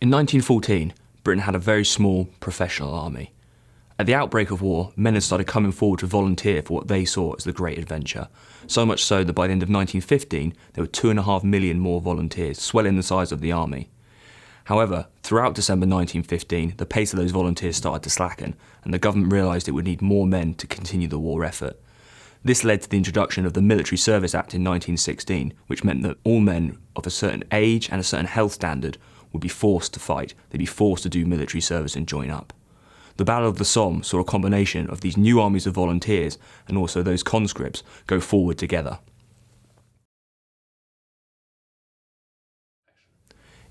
In 1914, Britain had a very small professional army. At the outbreak of war, men had started coming forward to volunteer for what they saw as the Great Adventure, so much so that by the end of 1915 there were 2.5 million more volunteers, swelling the size of the army. However, throughout December 1915, the pace of those volunteers started to slacken, and the government realised it would need more men to continue the war effort. This led to the introduction of the Military Service Act in 1916, which meant that all men of a certain age and a certain health standard would be forced to fight. They'd be forced to do military service and join up. The Battle of the Somme saw a combination of these new armies of volunteers and also those conscripts go forward together.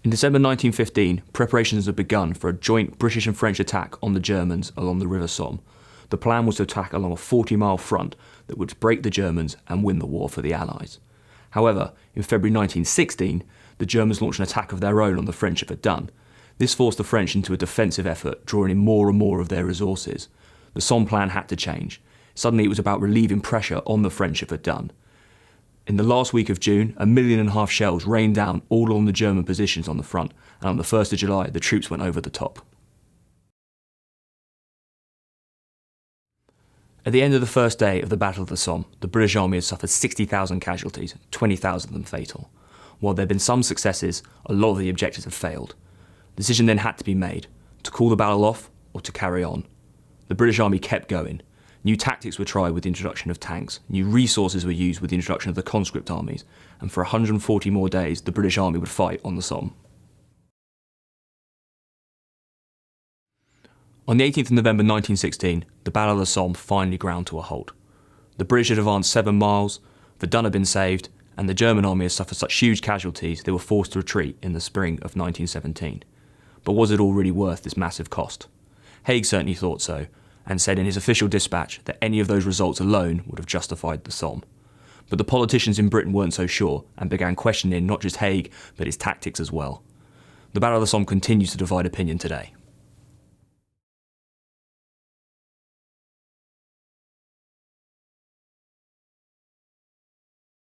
In December 1915, preparations had begun for a joint British and French attack on the Germans along the River Somme. The plan was to attack along a 40-mile front that would break the Germans and win the war for the Allies. However, in February 1916, the Germans launched an attack of their own on the French at Verdun. This forced the French into a defensive effort, drawing in more and more of their resources. The Somme plan had to change. Suddenly it was about relieving pressure on the French at Verdun. In the last week of June, 1.5 million shells rained down all along the German positions on the front, and on the 1st of July the troops went over the top. At the end of the first day of the Battle of the Somme, the British Army had suffered 60,000 casualties, 20,000 of them fatal. While there had been some successes, a lot of the objectives had failed. The decision then had to be made, to call the battle off or to carry on. The British Army kept going. New tactics were tried with the introduction of tanks, new resources were used with the introduction of the conscript armies, and for 140 more days the British Army would fight on the Somme. On the 18th of November 1916, the Battle of the Somme finally ground to a halt. The British had advanced 7 miles, Verdun had been saved, and the German army had suffered such huge casualties they were forced to retreat in the spring of 1917. But was it all really worth this massive cost? Haig certainly thought so, and said in his official dispatch that any of those results alone would have justified the Somme. But the politicians in Britain weren't so sure, and began questioning not just Haig, but his tactics as well. The Battle of the Somme continues to divide opinion today.